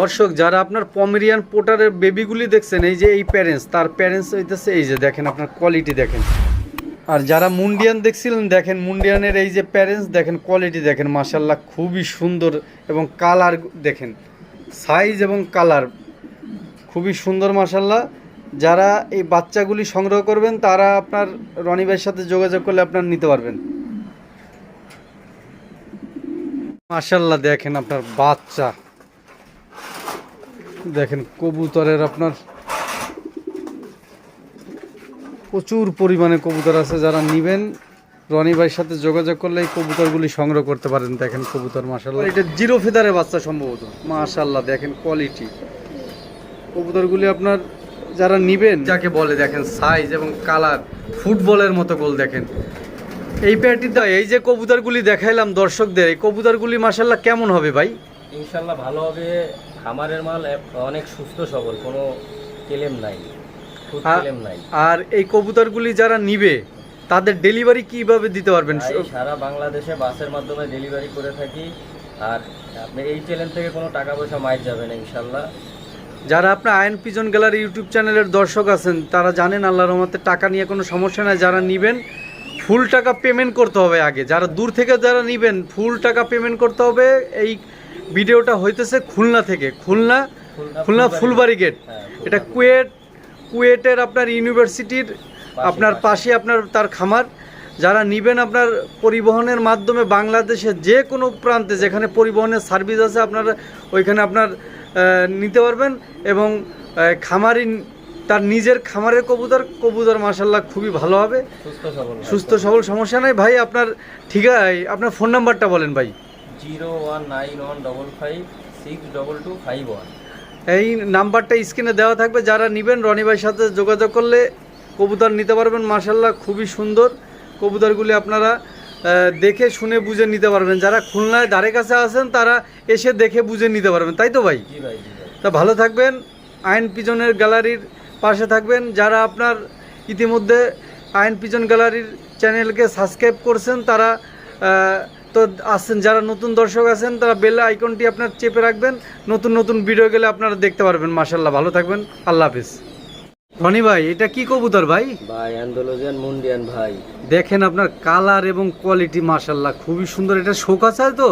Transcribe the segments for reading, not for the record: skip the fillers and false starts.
দর্শক যারা আপনার পমেরিয়ান পোটারের বেবিগুলি দেখছেন, এই যে এই প্যারেন্টস, তার প্যারেন্টস হইতেছে এই যে দেখেন আপনার কোয়ালিটি দেখেন। আর যারা মুন্ডিয়ান দেখছিলেন দেখেন মুন্ডিয়ানের এই যে প্যারেন্টস দেখেন, কোয়ালিটি দেখেন, মাশাল্লাহ খুবই সুন্দর এবং কালার দেখেন, সাইজ এবং কালার খুবই সুন্দর মাশাল্লাহ। যারা এই বাচ্চাগুলি সংগ্রহ করবেন তারা আপনার রনি ভাইয়ের সাথে যোগাযোগ করলে আপনার নিতে পারবেন। মাশাল্লাহ দেখেন আপনার বাচ্চা দেখেন, কবুতরের আপনার প্রচুর পরিমাণে কবুতর আছে। যারা নেবেন রনি ভাইয়ের সাথে যোগাযোগ করলে এই কবুতরগুলি সংগ্রহ করতে পারেন। দেখেন কবুতর মাশাল্লাহ, এটা জিরো ফেদারের বাচ্চা সম্ভবত। মাশাল্লাহ দেখেন কোয়ালিটি কবুতরগুলি আপনার যারা নেবেন যাকে বলে দেখেন সাইজ এবং কালার ফুটবলের মতো গোল দেখেন। এই প্যাটিতে এই যে কবুতরগুলি দেখাইলাম দর্শকদের, এই কবুতরগুলি মাশাল্লাহ কেমন হবে ভাই? ইনশাল্লাহ ভালো হবে। খামারের মাল অনেক সুস্থ সবল, কোনো ক্লেম নাই, ক্লেম নাই। আর এই কবুতরগুলি যারা নিবে তাদের ডেলিভারি কিভাবে দিতে পারবেন? সারা বাংলাদেশে বাসের মাধ্যমে ডেলিভারি করে থাকি। আর আপনি এই চ্যানেল থেকে কোনো টাকা পয়সা মাইর যাবে না ইনশাল্লাহ। যারা আপনার আয়ন পিজন গ্যালারি ইউটিউব চ্যানেলের দর্শক আছেন তারা জানেন আল্লাহর রহমতে টাকা নিয়ে কোনো সমস্যা নাই। যারা নেবেন ফুল টাকা পেমেন্ট করতে হবে আগে। যারা দূর থেকে যারা নেবেন ফুল টাকা পেমেন্ট করতে হবে। এই ভিডিওটা হইতেছে খুলনা থেকে, খুলনা ফুলবাড়ি গেট। এটা কুয়েটের আপনার ইউনিভার্সিটির আপনার পাশে আপনার তার খামার। যারা নেবেন আপনার পরিবহনের মাধ্যমে বাংলাদেশের যে কোনো প্রান্তে যেখানে পরিবহনের সার্ভিস আছে আপনারা ওইখানে আপনার নিতে পারবেন। এবং খামারি তার নিজের খামারের কবুতর মাশাল্লাহ খুবই ভালো হবে, সুস্থ সবল, সমস্যা নাই ভাই। আপনার ঠিক আছে, আপনার ফোন নাম্বারটা বলেন ভাই। 01915562251। এই নাম্বারটা স্ক্রিনে দেওয়া থাকবে। যারা নেবেন রনি ভাইয়ের সাথে যোগাযোগ করলে কবুতর নিতে পারবেন। মাশাল্লাহ খুবই সুন্দর কবুতরগুলি আপনারা দেখে শুনে বুঝে নিতে পারবেন। যারা খুলনায় ধারে কাছে আছেন তারা এসে দেখে বুঝে নিতে পারবেন, তাই তো ভাই? তা ভালো থাকবেন, আয়ন পিজনের গ্যালারির পাশে থাকবেন। যারা আপনার ইতিমধ্যে আয়ন পিজন গ্যালারির চ্যানেলকে সাবস্ক্রাইব করছেন তারা তো আসছেন, যারা নতুন দর্শক আছেন তারা বেল আইকনটি আপনার চেপে রাখবেন। নতুন নতুন ভিডিও গেলে আপনারা দেখতে পারবেন। মাশাল্লাহ ভালো থাকবেন, আল্লাহ হাফিজ। রনি ভাই এটা কি কবুতর ভাই? ভাই অ্যান্ডালুজিয়ান মুন্ডিয়ান ভাই। দেখেন আপনার কালার এবং কোয়ালিটি মাশাল্লাহ খুবই সুন্দর। এটা শোকা চায় তো,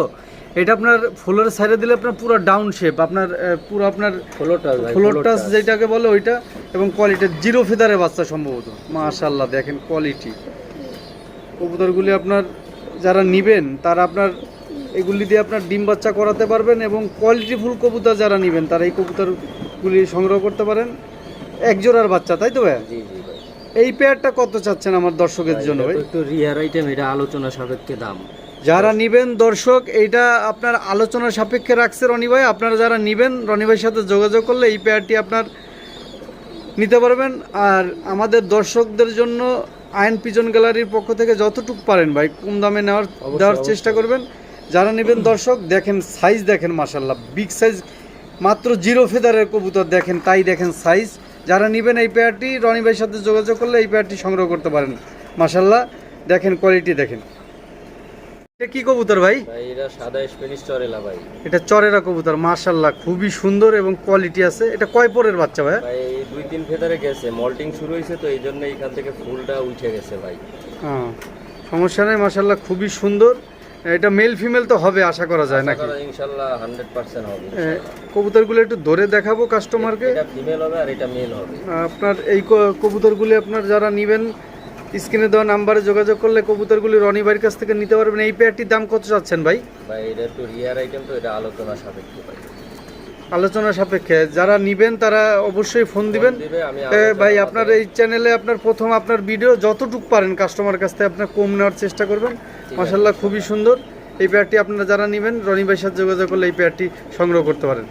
এটা আপনার ফ্লোর সাইডে দিলে আপনার পুরো ডাউন শেপ, আপনার পুরো আপনার ফ্লোর টাচ যেটাকে বলে ওইটা। এবং কোয়ালিটি জিরো ফেদারের বাচ্চা সম্ভবত। মাশাল্লাহ দেখেন কোয়ালিটি কবুতরগুলি আপনার যারা নেবেন তারা আপনার এগুলি দিয়ে আপনার ডিম বাচ্চা করাতে পারবেন। এবং কোয়ালিটিফুল কবুতর যারা নেবেন তারা এই কবুতরগুলি সংগ্রহ করতে পারেন। এক জোড়ার বাচ্চা, তাই তো ভাই? জি জি ভাই। এই পেয়ারটা কত চাচ্ছেন আমার দর্শকের জন্য ভাই? একটু রিয়ার আইটেম, এটা আলোচনা সাপেক্ষে দাম। যারা নেবেন দর্শক এইটা আপনার আলোচনা সাপেক্ষে রাখছে রনি ভাই। আপনারা যারা নেবেন রনি ভাইয়ের সাথে যোগাযোগ করলে এই পেয়ারটি আপনার নিতে পারবেন। আর আমাদের দর্শকদের জন্য আয়ন পিজন গ্যালারির পক্ষ থেকে যতটুকু পারেন ভাই কম দামে দেওয়ার চেষ্টা করবেন। যারা নেবেন দর্শক দেখেন সাইজ দেখেন মাশাল্লাহ বিগ সাইজ, মাত্র জিরো ফেদারের কবুতর দেখেন, তাই দেখেন সাইজ। যারা নেবেন এই পেয়ারটি রনি ভাইয়ের সাথে যোগাযোগ করলে এই পেয়ারটি সংগ্রহ করতে পারেন। মাশাল্লাহ দেখেন কোয়ালিটি দেখেন। এটা কি কবুতর ভাই? এটা সাদা স্প্যানিশ চরেলা ভাই। এটা চরেরা কবুতর মাশাল্লাহ খুবই সুন্দর এবং কোয়ালিটি আছে। এটা কয় পরের বাচ্চা ভাই? ভাই 2-3 ফেদারে গেছে, মল্টিং শুরু হয়েছে তো এই জন্য এখান থেকে ফুলটা উঠে গেছে ভাই। হ্যাঁ সমস্যা নেই, মাশাল্লাহ খুবই সুন্দর। এটা মেল ফিমেল তো হবে আশা করা যায় নাকি? ইনশাআল্লাহ 100% হবে। কবুতরগুলো একটু ধরে দেখাবো কাস্টমারকে। এটা ফিমেল হবে আর এটা মেল হবে। আপনার এই কবুতরগুলি আপনার যারা নেবেন স্ক্রিনে দেওয়া নাম্বারে যোগাযোগ করলে কবুতরগুলি রনি ভাইয়ের কাছ থেকে নিতে পারবেন। এই পেয়ারটির দাম কত চাচ্ছেন ভাই? ভাই এটা একটু রিয়ার আইটেম তো এটা আলোচনা সাপেক্ষে ভাই। আলোচনা সাপেক্ষে যারা নেবেন তারা অবশ্যই ফোন দিবেন ভাই। আপনার এই চ্যানেলে আপনার প্রথম আপনার ভিডিও যতটুকু পারেন কাস্টমার কাছ থেকে আপনার কম নেওয়ার চেষ্টা করবেন। মাশাল্লাহ খুবই সুন্দর এই পেয়ারটি। আপনারা যারা নেবেন রনি ভাইয়ের সাথে যোগাযোগ করলে এই পেয়ারটি সংগ্রহ করতে পারেন।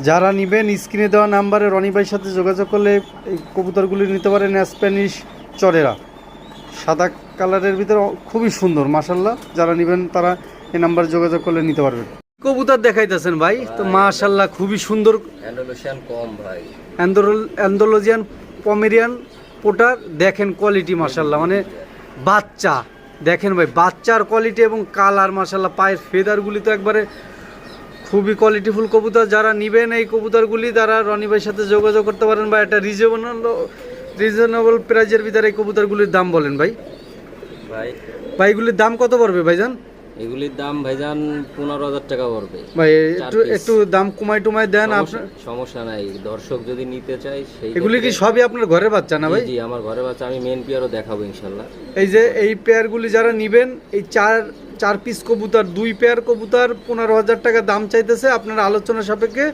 যারা নেবেন স্ক্রিনে দেওয়া নাম্বারে রনি ভাইয়ের সাথে যোগাযোগ করলে এই কবুতরগুলি নিতে পারেন। স্প্যানিশ চরেরা সাদা কালারের ভিতরে খুবই সুন্দর মাশাল্লাহ। যারা নেবেন তারা এই নাম্বারে যোগাযোগ করলে নিতে পারবেন। কবুতর দেখাইতেছেন ভাই তো মাশাল্লাহ খুবই সুন্দর। অ্যান্ডালুসিয়ান কম ভাই, অ্যান্ডালুজিয়ান পমেরিয়ান পোটার দেখেন কোয়ালিটি মাশাল্লাহ, মানে বাচ্চা দেখেন ভাই, বাচ্চার কোয়ালিটি এবং কালার মাশাল্লাহ। পায়ের ফেদারগুলি তো একবারে খুবই কোয়ালিটিফুল কবুতর, যারা নিবেন এই কবুতরগুলি তারা রনি ভাইয়ের সাথে যোগাযোগ করতে পারেন, বা একটা রিজনেবল প্রাইজের ভিতরে এই কবুতরগুলির দাম বলেন ভাই। ভাই ভাই এগুলির দাম কত পড়বে ভাইজান? এগুলির দাম ভাইজান 15,000 টাকা পড়বে। ভাই একটু দাম কমাই দেন আপনার। সমস্যা নাই, দর্শক যদি নিতে চায় সেই এগুলি কি সবই আপনার ঘরের বাচ্চা না ভাই? জি আমার ঘরে বাচ্চা, আমি মেন পেয়ারও দেখাবো ইনশাল্লাহ। এই যে এই পেয়ারগুলি যারা নিবেন, এই চার পিস কবুতর, 2 পেয়ার কবুতর 15,000 টাকা দাম চাইতেছে। আপনারা আলোচনা সাপেক্ষে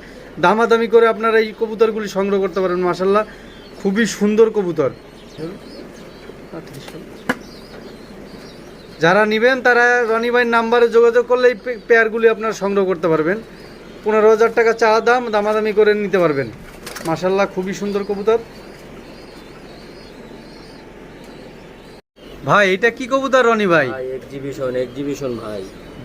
দামাদামি করে আপনারা এই কবুতরগুলি সংগ্রহ করতে পারেন। মাশাআল্লাহ খুবই সুন্দর কবুতর। যারা নিবেন তারা রনি ভাইয়ের নাম্বারে যোগাযোগ করলে এই পেয়ারগুলি আপনারা সংগ্রহ করতে পারবেন। 15,000 টাকা চা দাম, দামাদামি করে নিতে পারবেন। মাশাআল্লাহ খুবই সুন্দর কবুতর। ভাই এটা কি কবুতর রনি ভাই? এক্সিবিশন ভাই,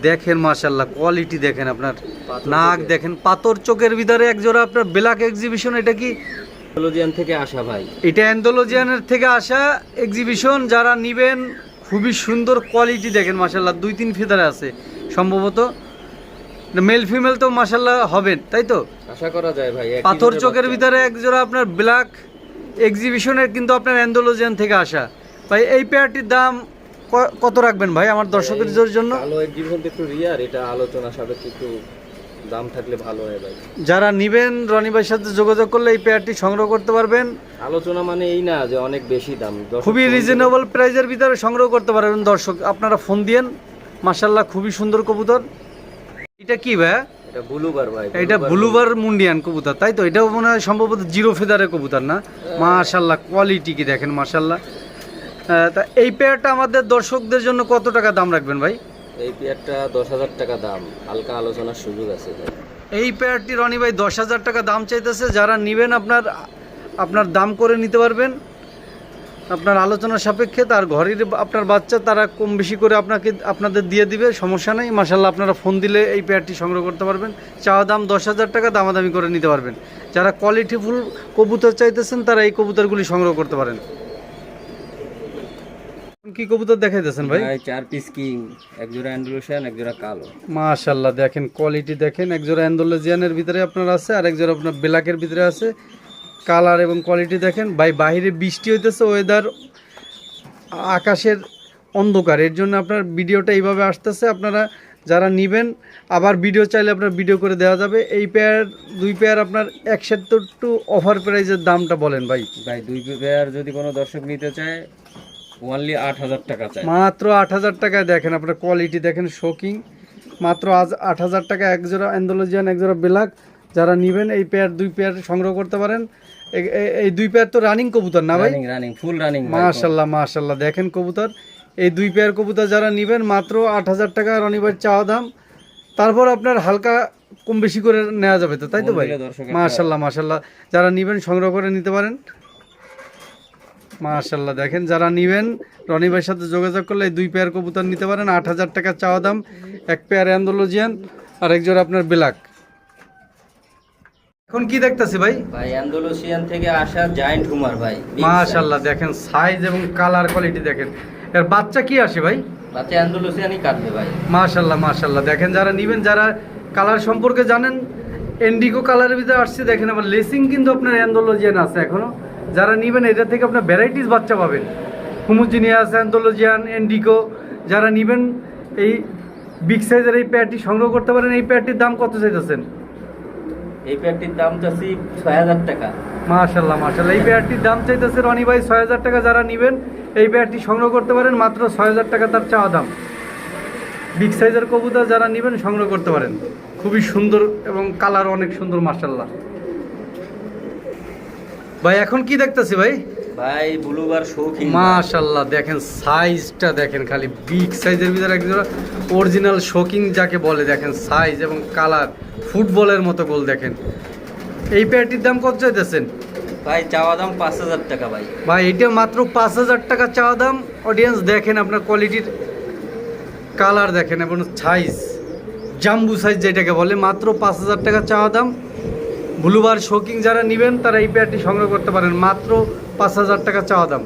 দেখেন মাশাআল্লাহ কোয়ালিটি দেখেন, আপনার পাথর নাক চোখের। দেখেন, পাথর চোখের ভিতরে একজোড়া আপনার ব্ল্যাক এক্সিবিশন। এটা কি অ্যান্ডোলজিয়ান থেকে আসা ভাই? এটা অ্যান্ডোলজিয়ানের থেকে আসা এক্সিবিশন। যারা নিবেন খুবই সুন্দর কোয়ালিটি দেখেন মাশাআল্লাহ, 2-3 ফেদারে আছে সম্ভবত। মেল ফিমেল তো মাশাআল্লাহ হবেন, তাই তো? আশা করা যায় ভাই। পাথর চোখের ভিতরে একজোড়া আপনার ব্ল্যাক এক্সিবিশনের, কিন্তু আপনার অ্যান্ডোলজিয়ান থেকে আসা। ভাই এই পেয়ারটির দাম কত রাখবেন ভাই আমার দর্শকের জন্য? কালো এক্সিবিশন একটু রিয়ার, এটা আলোচনা সাপেক্ষে একটু দাম থাকলে ভালো হয় ভাই। যারা নিবেন রনি ভাইয়ের সাথে যোগাযোগ করলে এই পেয়ারটি সংগ্রহ করতে পারবেন। আলোচনা মানে এই না যে অনেক বেশি দাম, খুবই রিজনেবল প্রাইজের ভিতরে সংগ্রহ করতে পারবেন। দর্শক আপনারা ফোন দিয়েন। মাশাআল্লাহ খুবই সুন্দর কবুতর। এটা কি ভাই? এটা ব্লুবার ভাই। এটা ব্লুবার মুন্ডিয়ান কবুতর, তাই তো? এটাও মনে হয় সম্ভবত 0 ফেদারের কবুতর না? মাশাআল্লাহ কোয়ালিটি কি দেখেন মাশাআল্লাহ। তা এই পেয়ারটা আমাদের দর্শকদের জন্য কত টাকা দাম রাখবেন ভাই? এই পেয়ারটা 10,000 টাকা দাম, হালকা আলোচনার সুযোগ আছে ভাই। এই পেয়ারটি রনি ভাই 10,000 টাকা দাম চাইতেছে। যারা নিবেন আপনার দাম করে নিতে পারবেন আপনার আলোচনার সাপেক্ষে। তার ঘরের আপনার বাচ্চা, তারা কম বেশি করে আপনাদের দিয়ে দিবে, সমস্যা নেই। মাশাআল্লাহ আপনারা ফোন দিলে এই পেয়ারটি সংগ্রহ করতে পারবেন। চাওয়া দাম 10,000 টাকা, দামাদামি করে নিতে পারবেন। যারা কোয়ালিটিফুল কবুতর চাইতেছেন তারা এই কবুতরগুলি সংগ্রহ করতে পারেন। কি কবুতর দেখাইতেছেন ভাই? 4 পিস কিং, একজোড়া অ্যান্ডালুসিয়ান, একজোড়া কালো। মাশাআল্লাহ দেখেন কোয়ালিটি দেখেন, একজোড়া অ্যান্ডোলজিয়ানের ভিতরে আপনার আছে, আর একজোড়া আপনার ব্ল্যাকের ভিতরে আছে। কালার এবং কোয়ালিটি দেখেন ভাই। বাইরে বৃষ্টি হইতেছে, ওয়েদার আকাশের অন্ধকার, এর জন্য আপনার ভিডিওটা এইভাবে আসতেছে। আপনারা যারা নিবেন আবার ভিডিও চাইলে আপনার ভিডিও করে দেওয়া যাবে। এই পেয়ার 2 পেয়ার আপনার 170 অফার প্রাইজের দামটা বলেন ভাই। ভাই 2 পেয়ার যদি কোনো দর্শক নিতে চায় ওনলি 8,000 টাকা চাই। মাত্র 8,000 টাকায় দেখেন আপনার কোয়ালিটি দেখেন, শোকিং। মাত্র আজ 8,000 টাকা একজোড়া অ্যান্ডোলজিয়ান, একজোড়া ব্ল্যাক। যারা নিবেন এই পেয়ার 2 পেয়ার সংগ্রহ করতে পারেন। এই 2 পেয়ার তো রানিং কবুতর না ভাই? Running full running. মাশাআল্লাহ দেখেন কবুতর। এই 2 পেয়ার কবুতর যারা নিবেন মাত্র 8,000 টাকা রনি ভাইয়ের চাওয়া দাম। তারপর আপনার হালকা কম বেশি করে নেওয়া যাবে তো, তাই তো ভাই? মাশাআল্লাহ যারা নিবেন সংগ্রহ করে নিতে পারেন। মাশাআল্লাহ দেখেন, যারা নিবেন রনি ভাইয়ের সাথে যোগাযোগ করলে এই 2 পেয়ার কবুতর নিতে পারেন। 8,000 টাকা চাওয়া দাম। 1 পেয়ার অ্যান্ডোলজিয়ান আর একজোড়া আপনার ব্ল্যাক। এখন কি দেখতেছি ভাই? ভাই অ্যান্ডালুসিয়ান থেকে আসা জায়ান্ট হুমার ভাই। মাশাআল্লাহ দেখেন সাইজ এবং কালার কোয়ালিটি দেখেন। এর বাচ্চা কি আসে ভাই? বাচ্চা অ্যান্ডালুসিয়ানই কাটবে ভাই। মাশাআল্লাহ দেখেন, যারা নিবেন, যারা কালার সম্পর্কে জানেন, ইন্ডিগো কালারের ভিতরে আসছে দেখেন। আবার লেসিং কিন্তু আপনার অ্যান্ডোলজিয়ান আছে এখনো। যারা নিবেন এটা থেকে আপনার ভ্যারাইটিস বাচ্চা পাবেন। Homogeneous, অ্যান্ডোলজিয়ান, Indigo. যারা নিবেন এই বিগ সাইজের এই পেয়ারটি সংগ্রহ করতে পারেন। এই পেয়ারটির দাম কত চাইতেছেন? এই পেয়ারটির দাম চাচ্ছি 6,000 টাকা। মাশাআল্লাহ এই পেয়ারটির দাম চাইতেছে রনি ভাই 6,000 টাকা। যারা নিবেন এই পেয়ারটি সংগ্রহ করতে পারেন। মাত্র 6,000 টাকা তার চাওয়া দাম। বিগ সাইজের কবুতর যারা নিবেন সংগ্রহ করতে পারেন। খুবই সুন্দর এবং কালার অনেক সুন্দর মাশাআল্লাহ। ভাই এখন কি দেখতেছি ভাই? ভাই ব্লুবার শৌখিন। মাশাআল্লাহ দেখেন সাইজটা দেখেন, খালি বিগ সাইজের ভিতরে একজোড়া অরিজিনাল শোকিং যাকে বলে দেখেন, সাইজ এবং কালার ফুটবলের মতো গোল দেখেন। এই পেয়ারটির দাম কত চাইতেছেন ভাই? চাওয়া দাম 5,000 টাকা ভাই। ভাই এটা মাত্র 5,000 টাকা চাওয়া দাম। অডিয়েন্স দেখেন আপনার কোয়ালিটির, কালার দেখেন এবং সাইজ, জাম্বু সাইজ যেটাকে বলে। মাত্র 5,000 টাকা চাওয়া দাম। ব্লুবার শোকিং যারা নিবেন তারা এই পেয়ারটি সংগ্রহ করতে পারেন। মাত্র 5,000 টাকা চাওয়া দাম।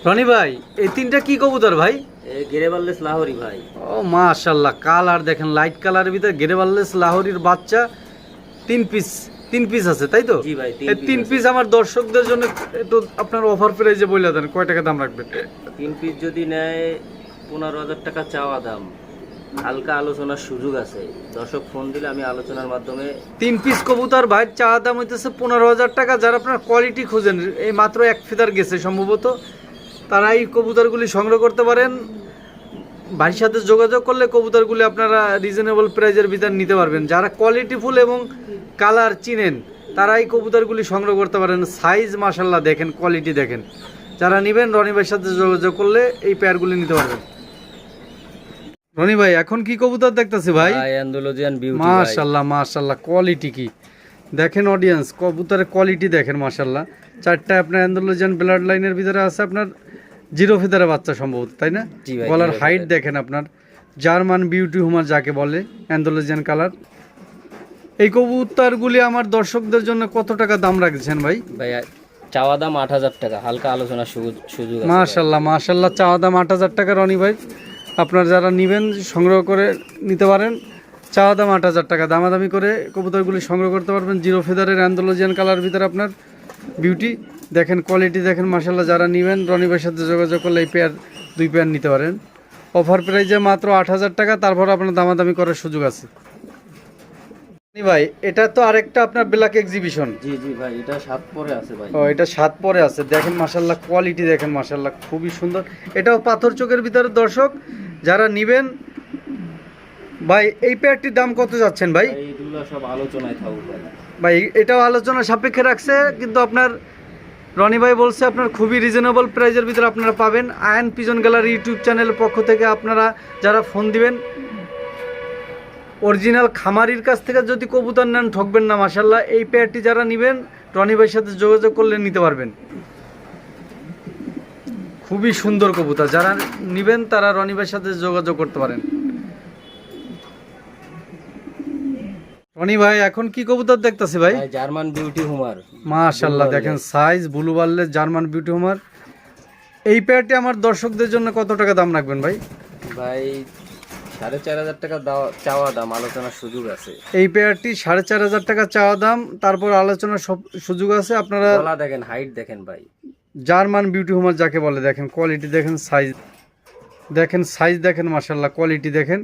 রনি ভাই এই 3টা কি কবুতর ভাই? গেরেবাল্লেস লাহোরি ভাই। ও মাশাল্লাহ, কালার দেখেন লাইট কালারের ভিতরে গেরেবাল্লেস লাহোরির বাচ্চা 3 পিস আছে, তাই তো? জি ভাই, এই 3 পিস আমার দর্শকদের জন্য একটু আপনার অফার প্রাইসে বলে দেন, কয় টাকা দাম রাখবেন? 3 পিস যদি নেয় 15,000 টাকা চাওয়া দাম, হালকা আলোচনার সুযোগ আছে। দর্শক ফোন দিলে আমি আলোচনার মাধ্যমে 3 পিস কবুতর ভাই চা দাম হইতেছে 15,000 টাকা। যারা আপনার কোয়ালিটি খুঁজেন, এই মাত্র এক ফিদার গেছে সম্ভবত, তারা এই কবুতরগুলি সংগ্রহ করতে পারেন। ভাইয়ের সাথে যোগাযোগ করলে কবুতরগুলি আপনারা রিজনেবল প্রাইজের ভিতর নিতে পারবেন। যারা কোয়ালিটিফুল এবং কালার চিনেন তারা এই কবুতরগুলি সংগ্রহ করতে পারেন। সাইজ মাশাল্লাহ দেখেন, কোয়ালিটি দেখেন। যারা নেবেন রনি ভাইয়ের সাথে যোগাযোগ করলে এই পেয়ারগুলি নিতে পারবেন। রনি ভাই এখন কি কবুতর দেখতেছি ভাই? অ্যান্ডালুজিয়ান বিউটি ভাই। মাশাল্লাহ মাশাল্লাহ, কোয়ালিটি কি দেখেন অডিয়েন্স, কবুতরের কোয়ালিটি দেখেন মাশাল্লাহ। 4টা আপনার অ্যান্ডালুজিয়ান ব্লাড লাইনের ভিতরে আছে, আপনার জিরো ফেদারের বাচ্চা সম্ভবত, তাই না? জি ভাই, গলার জিরো হাইট ফেদার। দেখেন আপনার, জার্মান বিউটি হুমার যাকে বলে, অ্যান্ডালুজিয়ান কালার। এই কবুতরগুলি আমার দর্শকদের জন্য কত টাকা দাম রাখছেন ভাই? ভাই চাওয়া দাম 8,000 টাকা, হালকা আলোচনার সুযোগ আছে। মাশাল্লাহ মাশাল্লাহ, চাওয়া দাম 8,000 টাকা রনি ভাই। আপনার যারা নেবেন সংগ্রহ করে নিতে পারেন। চাওয়া দাম 8,000 টাকা, দামাদামি করে কবুতরগুলি সংগ্রহ করতে পারবেন। জিরো ফেদারের অ্যান্ডালুজিয়ান কালার ভিতরে আপনার বিউটি দেখেন, কোয়ালিটি দেখেন মাশাল্লাহ। যারা নেবেন রনি ভাইয়ের সাথে যোগাযোগ করলে এই পেয়ার 2 পেয়ার নিতে পারেন। অফার প্রাইজে মাত্র 8,000 টাকা, তারপর আপনার দামাদামি করার সুযোগ আছে। রনি ভাই এটা তো আরেকটা আপনার ব্ল্যাক এক্সিবিশন। জি জি ভাই, এটা 7 পরে আছে ভাই। ও এটা 7 পরে আছে, দেখেন মাশাল্লাহ, কোয়ালিটি দেখেন মাশাল্লাহ, খুবই সুন্দর। এটাও পাথর চোখের ভিতরে দর্শক যারা নেবেন ভাই। এই পেয়ারটির দাম কত যাচ্ছেন ভাই? এইগুলো সব আলোচনায় থাকুক ভাই। ভাই এটাও আলোচনা সাপেক্ষে রাখছে, কিন্তু আপনার রনি ভাই বলছে আপনার খুবই রিজনেবল প্রাইজের ভিতরে আপনারা পাবেন। আয়ন পিজন গ্যালারি ইউটিউব চ্যানেলের পক্ষ থেকে আপনারা যারা ফোন দিবেন, অরিজিনাল খামারির কাছ থেকে যদি কবুতর নেন ঠকবেন না মাশাল্লাহ। এই পেয়ারটি যারা নেবেন রনি ভাইয়ের সাথে যোগাযোগ করলে নিতে পারবেন। খুবই সুন্দর কবুতর, যারা নেবেন তারা রনি ভাইয়ের সাথে যোগাযোগ করতে পারেন। রনি ভাই এখন কি কবুতর দেখতেছি ভাই? ভাই জার্মান বিউটি হুমার। মাশাল্লাহ দেখেন সাইজ, ব্লু বার্লের জার্মান বিউটি হুমার। এই পেয়ারটি আমার দর্শকদের জন্য কত টাকা দাম রাখবেন ভাই? ভাই 4,500 টাকা চাওয়া দাম, আলোচনার সুযোগ আছে। এই পেয়ারটি 4,500 টাকা চাওয়া দাম, তারপর আলোচনার সুযোগ আছে। আপনারা গলা দেখেন, হাইট দেখেন ভাই। জার্মান বিউটি হুমার যাকে বলে দেখেন, কোয়ালিটি দেখেন, সাইজ দেখেন মাশাল্লাহ, কোয়ালিটি দেখেন।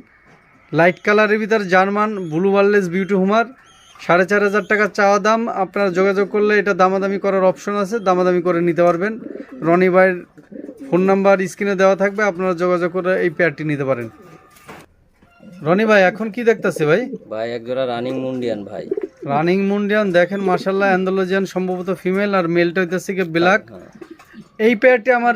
লাইট কালারের ভিতর জার্মান ব্লু বার্লেস বিউটি হুমার, 4,500 টাকা চাওয়া দাম। আপনারা যোগাযোগ করলে এটা দামাদামি করার অপশন আছে, দামাদামি করে নিতে পারবেন। রনি ভাইয়ের ফোন নাম্বার স্ক্রিনে দেওয়া থাকবে, আপনারা যোগাযোগ করে এই পেয়ারটি নিতে পারেন। রনি ভাই এখন কি দেখতেছে ভাই? ভাই একজোড়া রানিং মুন্ডিয়ান ভাই। রানিং মুন্ডিয়ান দেখেন মাশাল্লাহ, অ্যান্ডালুজিয়ান সম্ভবত ফিমেল, আর মেলটা হইতেছে কি ব্ল্যাক। এই পেয়ারটি আমার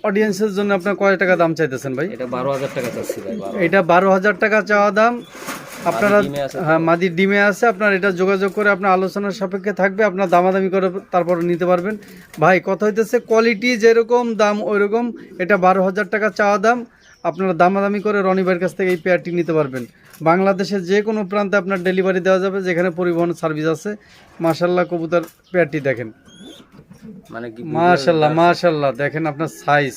অডিয়েন্সের জন্য আপনার কয় টাকা দাম চাইতেছেন ভাই? এটা 12,000 টাকা চাচ্ছি ভাই। এটা 12,000 টাকা চাওয়া দাম। আপনারা ডিমে আছে তো? হ্যাঁ মাদির ডিমে আছে। আপনার এটা যোগাযোগ করে আপনার আলোচনার সাপেক্ষে থাকবে, আপনার দামাদামি করে তারপর নিতে পারবেন। ভাই কথা হইতেছে কোয়ালিটি যেরকম দাম ওইরকম। এটা 12,000 টাকা চাওয়া দাম, আপনারা দামাদামি করে রনি ভাইয়ের কাছ থেকে এই পেয়ারটি নিতে পারবেন। বাংলাদেশের যে কোনো প্রান্তে আপনার ডেলিভারি দেওয়া যাবে, যেখানে পরিবহন সার্ভিস আছে। মাশাল্লাহ কবুতর পেয়ারটি দেখেন, মানে কি মাশাল্লাহ মাশাল্লাহ দেখেন আপনার সাইজ।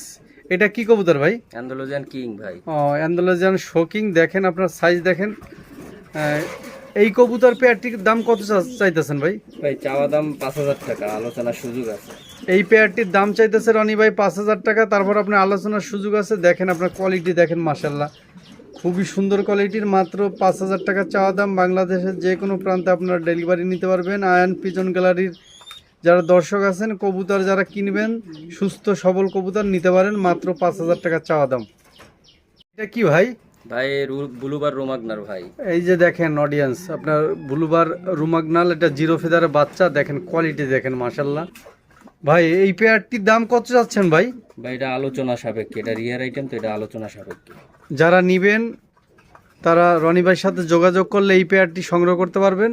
এটা কি কবুতর ভাই? অ্যান্ডালুজিয়ান কিং ভাই। ও অ্যান্ডালুজিয়ান শোকিং দেখেন, আপনার সাইজ দেখেন। এই কবুতর পেয়ারটির দাম কত চাইতেছেন ভাই? ভাই চাওয়া দাম 5,000 টাকা, আলোচনার সুযোগ আছে। এই পেয়ারটির দাম চাইতেছে রনি ভাই 5,000 টাকা, তারপর আপনার আলোচনার সুযোগ আছে। দেখেন আপনার কোয়ালিটি দেখেন মাশাল্লাহ, খুবই সুন্দর কোয়ালিটির। মাত্র 5,000 টাকা চাওয়া দাম। বাংলাদেশের যে কোনো প্রান্তে আপনারা ডেলিভারি নিতে পারবেন। আয়ন পিজন গ্যালারির যারা দর্শক আছেন, কবুতর যারা কিনবেন, সুস্থ সবল কবুতর নিতে পারেন, মাত্র 5,000 টাকা চাওয়া দাম। এটা কি ভাই? ভাই ব্লুবার রোমাগনার ভাই। এই যে দেখেন অডিয়েন্স, আপনার ব্লুবার রুমাগনাল, এটা জিরো ফেদারের বাচ্চা। দেখেন কোয়ালিটি দেখেন মাশাল্লাহ। ভাই এই পেয়ারটির দাম কত যাচ্ছেন ভাই? ভাই এটা আলোচনা সাপেক্ষে, এটা রিয়ার আইটেম তো, এটা আলোচনা সাপেক্ষে। যারা নেবেন তারা রনি ভাইয়ের সাথে যোগাযোগ করলে এই পেয়ারটি সংগ্রহ করতে পারবেন।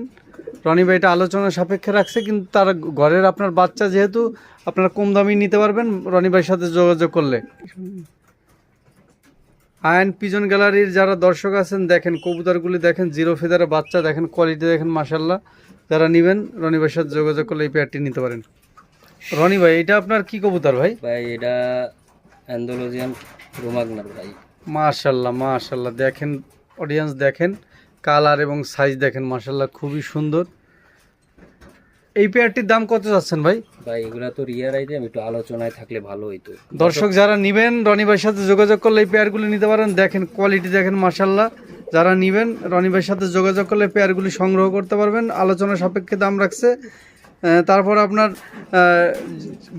রনি ভাই এটা আলোচনা সাপেক্ষে রাখছে, কিন্তু তার ঘরের আপনার বাচ্চা যেহেতু আপনারা কম দামি নিতে পারবেন রনি ভাইয়ের সাথে যোগাযোগ করলে। আয়ন পিজন গ্যালারির যারা দর্শক আছেন দেখেন কবুতরগুলি দেখেন, জিরো ফেদারের বাচ্চা দেখেন, কোয়ালিটি দেখেন মাশাল্লাহ। যারা নেবেন রনি ভাইয়ের সাথে যোগাযোগ করলে এই পেয়ারটি নিতে পারেন। রনি ভাই এটা আপনার কি কবুতর ভাই? ভাই এটা অ্যান্ডালুজিয়ান রোমাগনার ভাই। মাশাল্লাহ মাশাল্লাহ, দেখেন অডিয়েন্স, দেখেন কালার এবং সাইজ দেখেন, মাশাল্লাহ খুবই সুন্দর। এই পেয়ারটির দাম কত যাচ্ছেন ভাই? ভাই এগুলা তো রিয়ার আইটেম, একটু আলোচনায় থাকলে ভালো হইতো। দর্শক যারা নেবেন রনি ভাইয়ের সাথে যোগাযোগ করলে এই পেয়ারগুলি নিতে পারেন। দেখেন কোয়ালিটি দেখেন মাশাল্লাহ, যারা নেবেন রনি ভাইয়ের সাথে যোগাযোগ করলে পেয়ারগুলি সংগ্রহ করতে পারবেন। আলোচনা সাপেক্ষে দাম রাখছে। তারপর আপনার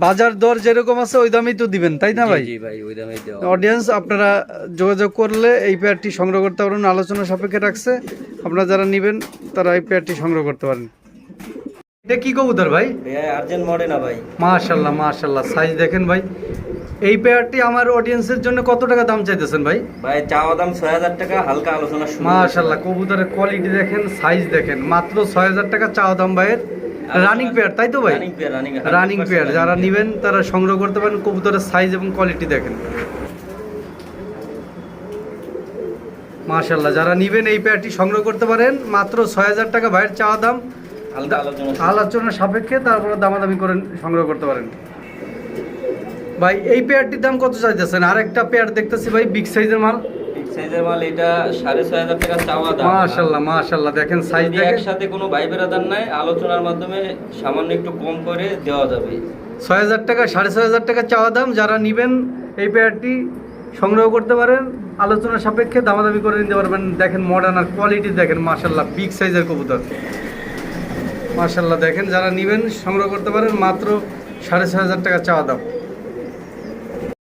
বাজার দর যেরকম আছে ওই দামেই তো দিবেন, তাই না ভাই? জি ভাই, ওই দামেই দেওয়া। অডিয়েন্স আপনারা যোগাযোগ করলে এই পেয়ারটি সংগ্রহ করতে পারবেন, আলোচনা সাপেক্ষে রাখছে। আপনারা যারা নেবেন তারা এই পেয়ারটি সংগ্রহ করতে পারেন। এটা কি কবুতর ভাই? আর্জেন্ট মডেনা ভাই। মাশাল্লাহ মাশাল্লাহ, সাইজ দেখেন ভাই। এই পেয়ারটি আমার অডিয়েন্সের জন্য কত টাকা দাম চাইতেছেন ভাই? ভাই চাওয়া দাম 6000 টাকা, হালকা আলোচনা শুরু। মাশাল্লাহ, কবুতরের কোয়ালিটি দেখেন, সাইজ দেখেন, মাত্র 6000 টাকা চাওয়া দাম ভাইয়ের। রানিং পেয়ার তাই তো ভাই? রানিং পেয়ার, যারা নেবেন তারা সংগ্রহ করতে পারেন। কবুতরের সাইজ এবং কোয়ালিটি দেখেন মাশাল্লাহ, যারা নেবেন এই পেয়ারটি সংগ্রহ করতে পারেন। মাত্র 6000 টাকা ভাইয়ের চাওয়া দাম, হালকা আলোচনা। আলোচনা সাপেক্ষে তারপরে দামাদামি করে সংগ্রহ করতে পারেন। ভাই এই পেয়ারটির দাম কত চাইতেছেন? আরেকটা পেয়ার দেখতেছি ভাই, বিগ সাইজের মাল। বিগ সাইজের মাল, এটা 6500 টাকা চাওয়া দাম। মাশাআল্লাহ মাশাআল্লাহ, দেখেন সাইজ দেখেন। একসাথে কোনো ভাই বেরাদার নাই, আলোচনার মাধ্যমে সামান্য একটু কম করে দেওয়া যাবে। 6000 টাকা, 6500 টাকা চাওয়া দাম। যারা নেবেন এই পেয়ারটি সংগ্রহ করতে পারেন, আলোচনা সাপেক্ষে দামাদামি করে নিতে পারবেন। দেখেন মডার্ন আর কোয়ালিটি দেখেন মাশাআল্লাহ, বিগ সাইজের কবুতর মাশাআল্লাহ। দেখেন যারা নেবেন সংগ্রহ করতে পারেন, মাত্র 6500 টাকা চাওয়া দাম।